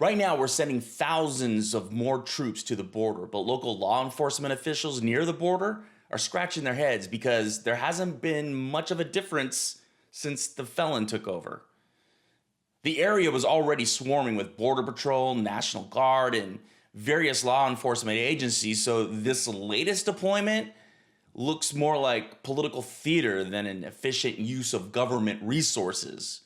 Right now, we're sending thousands of more troops to the border, but local law enforcement officials near the border are scratching their heads because there hasn't been much of a difference since the Felon took over. The area was already swarming with Border Patrol, National Guard, and various law enforcement agencies, so this latest deployment looks more like political theater than an efficient use of government resources.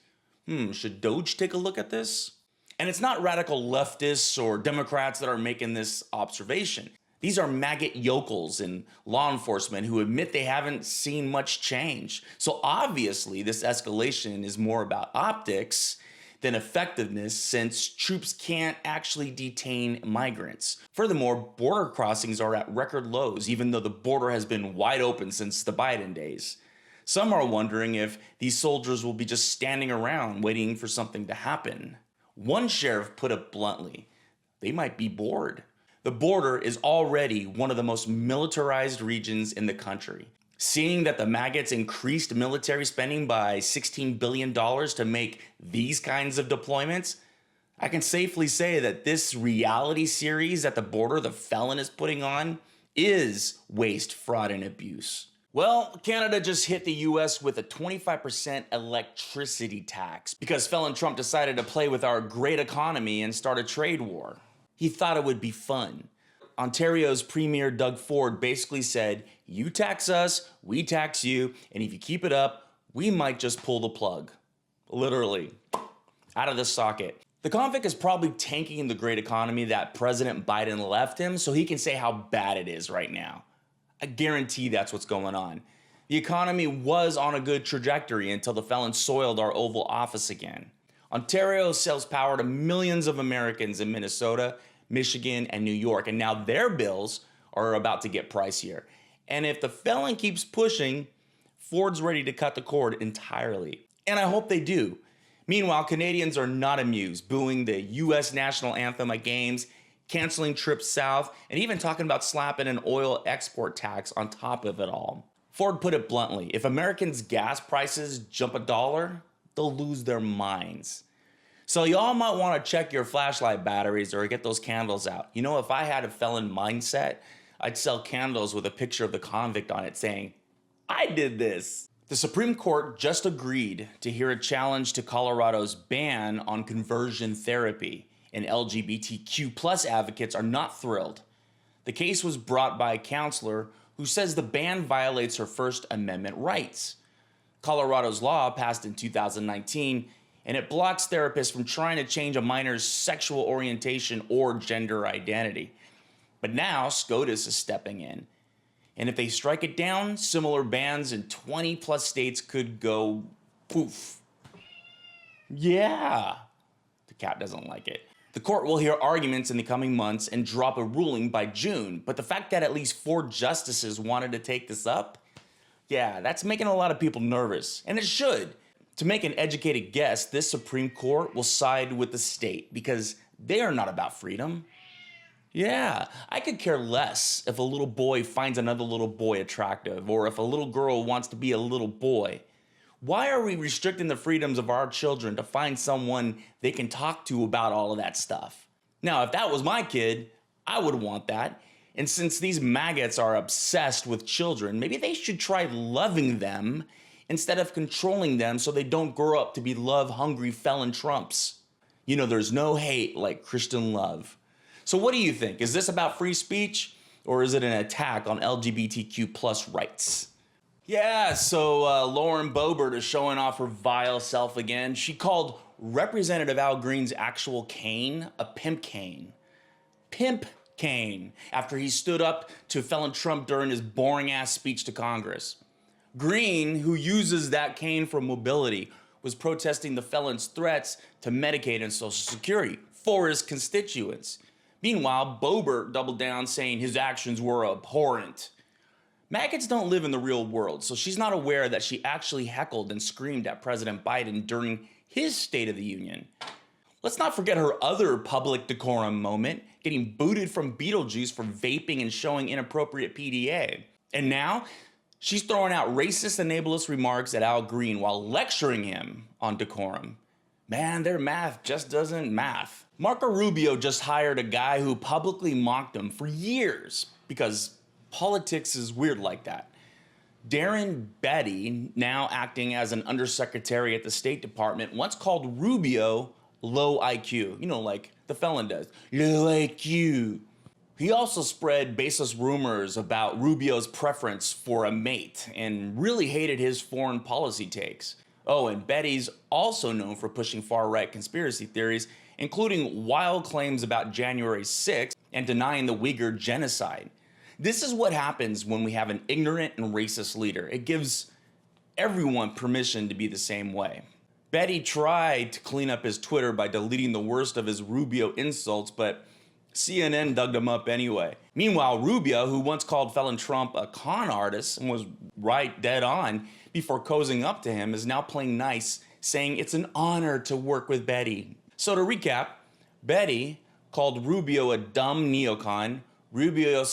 Should Doge take a look at this? And it's not radical leftists or Democrats that are making this observation. These are maggot yokels in law enforcement who admit they haven't seen much change. So obviously this escalation is more about optics than effectiveness, since troops can't actually detain migrants. Furthermore, border crossings are at record lows, even though the border has been wide open since the Biden days. Some are wondering if these soldiers will be just standing around waiting for something to happen. One sheriff put it bluntly, they might be bored. The border is already one of the most militarized regions in the country. Seeing that the maggots increased military spending by $16 billion to make these kinds of deployments, I can safely say that this reality series at the border the Felon is putting on is waste, fraud, and abuse. Well, Canada just hit the US with a 25% electricity tax because Felon Trump decided to play with our great economy and start a trade war. He thought it would be fun. Ontario's Premier Doug Ford basically said, you tax us, we tax you, and if you keep it up, we might just pull the plug. Literally, out of the socket. The convict is probably tanking the great economy that President Biden left him so he can say how bad it is right now. I guarantee that's what's going on. The economy was on a good trajectory until the Felon soiled our Oval Office again. Ontario sells power to millions of Americans in Minnesota, Michigan, and New York, and now their bills are about to get pricier. And if the Felon keeps pushing, Ford's ready to cut the cord entirely. And I hope they do. Meanwhile, Canadians are not amused, booing the US national anthem at games, canceling trips south, and even talking about slapping an oil export tax on top of it all. Ford put it bluntly, if Americans' gas prices jump $1, they'll lose their minds. So y'all might want to check your flashlight batteries or get those candles out. You know, if I had a Felon mindset, I'd sell candles with a picture of the convict on it saying, I did this. The Supreme Court just agreed to hear a challenge to Colorado's ban on conversion therapy, and LGBTQ+ advocates are not thrilled. The case was brought by a counselor who says the ban violates her First Amendment rights. Colorado's law passed in 2019, and it blocks therapists from trying to change a minor's sexual orientation or gender identity. But now SCOTUS is stepping in. And if they strike it down, similar bans in 20+ states could go poof. Yeah, the cat doesn't like it. The court will hear arguments in the coming months and drop a ruling by June, but the fact that at least 4 justices wanted to take this up, yeah, that's making a lot of people nervous, and it should. To make an educated guess, this Supreme Court will side with the state because they are not about freedom. Yeah, I could care less if a little boy finds another little boy attractive or if a little girl wants to be a little boy. Why are we restricting the freedoms of our children to find someone they can talk to about all of that stuff? Now, if that was my kid, I would want that. And since these maggots are obsessed with children, maybe they should try loving them instead of controlling them so they don't grow up to be love-hungry Felon Trumps. You know, there's no hate like Christian love. So what do you think? Is this about free speech or is it an attack on LGBTQ+ rights? Yeah, so Lauren Boebert is showing off her vile self again. She called Representative Al Green's actual cane a pimp cane. Pimp cane, after he stood up to Felon Trump during his boring-ass speech to Congress. Green, who uses that cane for mobility, was protesting the Felon's threats to Medicaid and Social Security for his constituents. Meanwhile, Boebert doubled down, saying his actions were abhorrent. Maggots don't live in the real world, so she's not aware that she actually heckled and screamed at President Biden during his State of the Union. Let's not forget her other public decorum moment, getting booted from Beetlejuice for vaping and showing inappropriate PDA. And now, she's throwing out racist and ableist remarks at Al Green while lecturing him on decorum. Man, their math just doesn't math. Marco Rubio just hired a guy who publicly mocked him for years because politics is weird like that. Darren Betty, now acting as an undersecretary at the State Department, once called Rubio low IQ. You know, like the Felon does. Low IQ. He also spread baseless rumors about Rubio's preference for a mate and really hated his foreign policy takes. Oh, and Betty's also known for pushing far-right conspiracy theories, including wild claims about January 6th and denying the Uyghur genocide. This is what happens when we have an ignorant and racist leader. It gives everyone permission to be the same way. Betty tried to clean up his Twitter by deleting the worst of his Rubio insults, but CNN dug them up anyway. Meanwhile, Rubio, who once called Felon Trump a con artist and was right dead on before cozying up to him, is now playing nice, saying it's an honor to work with Betty. So to recap, Betty called Rubio a dumb neocon. Rubio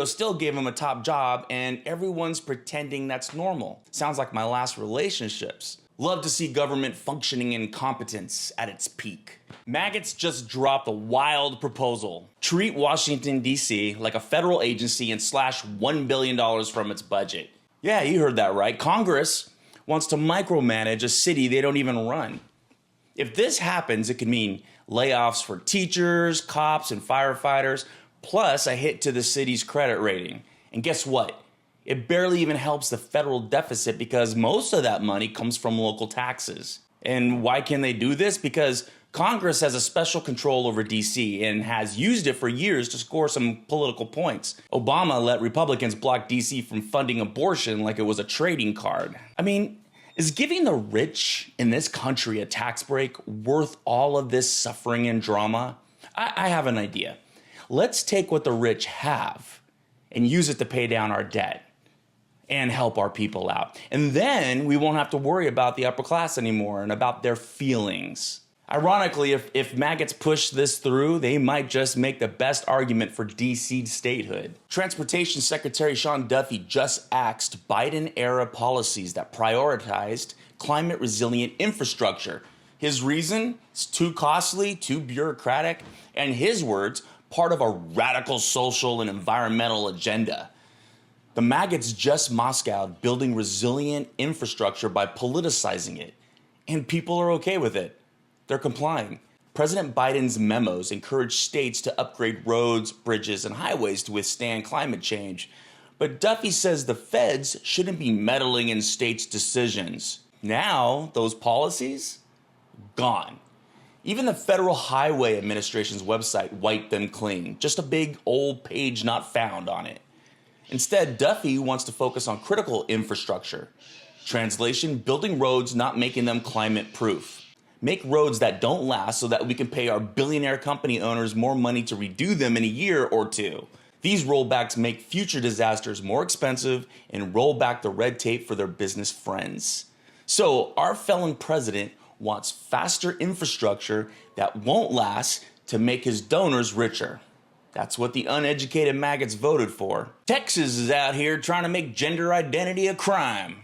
still gave him a top job, and everyone's pretending that's normal. Sounds like my last relationships. Love to see government functioning incompetence at its peak. Maggots just dropped a wild proposal. Treat Washington, D.C. like a federal agency and slash $1 billion from its budget. Yeah, you heard that right. Congress wants to micromanage a city they don't even run. If this happens, it could mean layoffs for teachers, cops, and firefighters, plus a hit to the city's credit rating. And guess what? It barely even helps the federal deficit because most of that money comes from local taxes. And why can they do this? Because Congress has a special control over DC and has used it for years to score some political points. Obama let Republicans block DC from funding abortion like it was a trading card. I mean, is giving the rich in this country a tax break worth all of this suffering and drama? I have an idea. Let's take what the rich have and use it to pay down our debt and help our people out. And then we won't have to worry about the upper class anymore and about their feelings. Ironically, if maggots push this through, they might just make the best argument for DC statehood. Transportation Secretary Sean Duffy just axed Biden-era policies that prioritized climate-resilient infrastructure. His reason? It's too costly, too bureaucratic, and his words, part of a radical social and environmental agenda. The maggots just Moscowed building resilient infrastructure by politicizing it, and people are okay with it. They're complying. President Biden's memos encourage states to upgrade roads, bridges, and highways to withstand climate change. But Duffy says the feds shouldn't be meddling in states' decisions. Now, those policies? Gone. Even the Federal Highway Administration's website wiped them clean. Just a big old page not found on it. Instead, Duffy wants to focus on critical infrastructure. Translation, building roads, not making them climate-proof. Make roads that don't last so that we can pay our billionaire company owners more money to redo them in a year or two. These rollbacks make future disasters more expensive and roll back the red tape for their business friends. So our felon president wants faster infrastructure that won't last to make his donors richer. That's what the uneducated maggots voted for. Texas is out here trying to make gender identity a crime.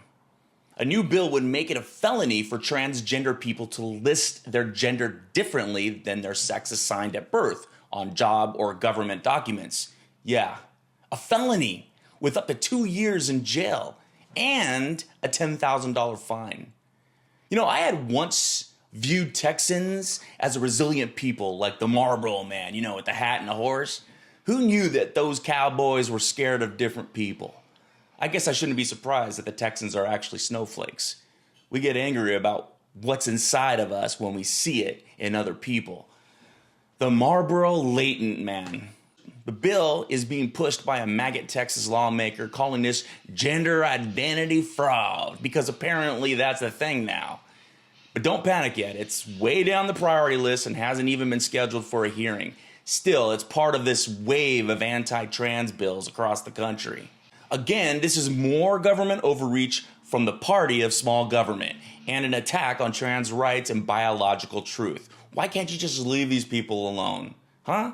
A new bill would make it a felony for transgender people to list their gender differently than their sex assigned at birth on job or government documents. Yeah, a felony with up to 2 years in jail and a $10,000 fine. You know, I had once viewed Texans as a resilient people, like the Marlboro Man, you know, with the hat and the horse. Who knew that those cowboys were scared of different people? I guess I shouldn't be surprised that the Texans are actually snowflakes. We get angry about what's inside of us when we see it in other people. The Marlboro Latent Man. The bill is being pushed by a maggot Texas lawmaker calling this gender identity fraud because apparently that's a thing now. But don't panic yet. It's way down the priority list and hasn't even been scheduled for a hearing. Still, it's part of this wave of anti-trans bills across the country. Again, this is more government overreach from the party of small government and an attack on trans rights and biological truth. Why can't you just leave these people alone? Huh?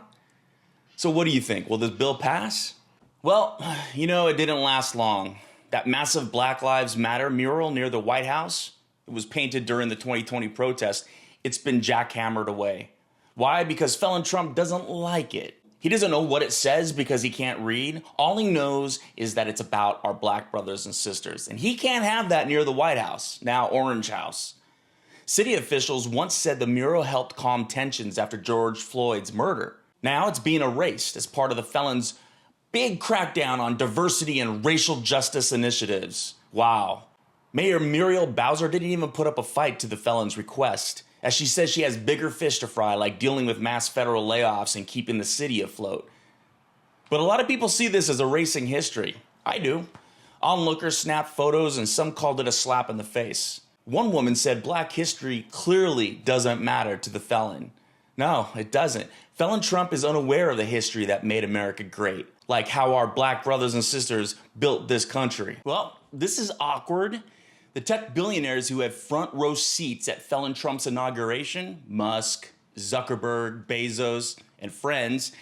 So what do you think? Will this bill pass? Well, you know, it didn't last long. That massive Black Lives Matter mural near the White House, it was painted during the 2020 protest. It's been jackhammered away. Why? Because Felon Trump doesn't like it. He doesn't know what it says because he can't read. All he knows is that it's about our black brothers and sisters. And he can't have that near the White House, now Orange House. City officials once said the mural helped calm tensions after George Floyd's murder. Now it's being erased as part of the Felon's big crackdown on diversity and racial justice initiatives. Wow. Mayor Muriel Bowser didn't even put up a fight to the Felon's request, as she says she has bigger fish to fry, like dealing with mass federal layoffs and keeping the city afloat. But a lot of people see this as erasing history. I do. Onlookers snapped photos and some called it a slap in the face. One woman said black history clearly doesn't matter to the Felon. No, it doesn't. Felon Trump is unaware of the history that made America great, like how our black brothers and sisters built this country. Well, this is awkward. The tech billionaires who had front row seats at Felon Trump's inauguration, Musk, Zuckerberg, Bezos, and friends,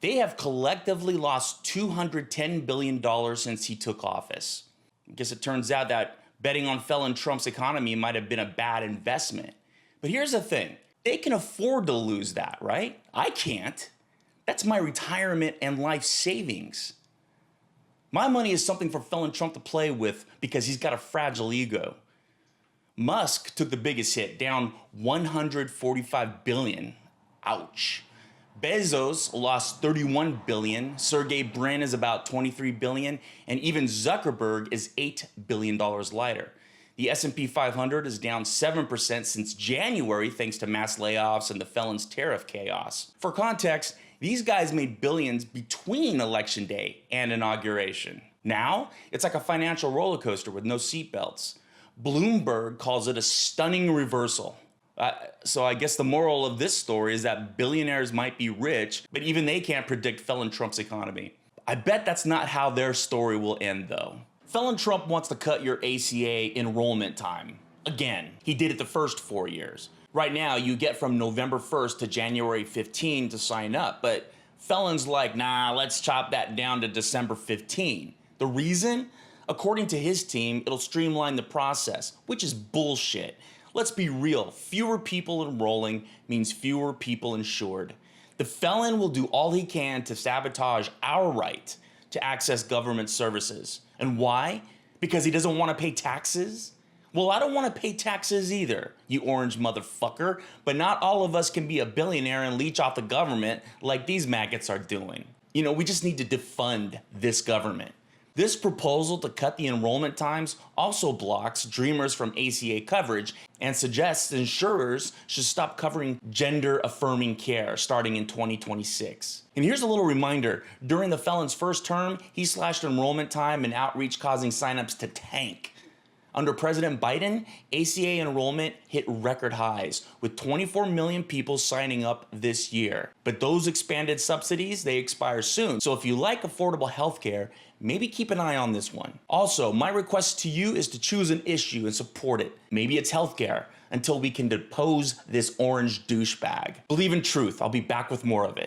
they have collectively lost $210 billion since he took office. I guess it turns out that betting on Felon Trump's economy might have been a bad investment. But here's the thing. They can afford to lose that, right? I can't. That's my retirement and life savings. My money is something for Felon Trump to play with because he's got a fragile ego. Musk took the biggest hit, down $145 billion. Ouch. Bezos lost $31 billion. Sergey Brin is about $23 billion. And even Zuckerberg is $8 billion lighter. The S&P 500 is down 7% since January thanks to mass layoffs and the Felon's tariff chaos. For context, these guys made billions between Election Day and inauguration. Now, it's like a financial roller coaster with no seatbelts. Bloomberg calls it a stunning reversal. So I guess the moral of this story is that billionaires might be rich, but even they can't predict Felon Trump's economy. I bet that's not how their story will end, though. Felon Trump wants to cut your ACA enrollment time. Again, he did it the first 4 years. Right now, you get from November 1st to January 15 to sign up, but Felon's like, nah, let's chop that down to December 15. The reason? According to his team, it'll streamline the process, which is bullshit. Let's be real, fewer people enrolling means fewer people insured. The Felon will do all he can to sabotage our right to access government services. And why? Because he doesn't want to pay taxes? Well, I don't want to pay taxes either, you orange motherfucker, but not all of us can be a billionaire and leech off the government like these maggots are doing. You know, we just need to defund this government. This proposal to cut the enrollment times also blocks Dreamers from ACA coverage and suggests insurers should stop covering gender-affirming care starting in 2026. And here's a little reminder, during the Felon's first term, he slashed enrollment time and outreach causing signups to tank. Under President Biden, ACA enrollment hit record highs, with 24 million people signing up this year. But those expanded subsidies, they expire soon. So if you like affordable healthcare, maybe keep an eye on this one. Also, my request to you is to choose an issue and support it. Maybe it's healthcare, until we can depose this orange douchebag. Believe in truth, I'll be back with more of it.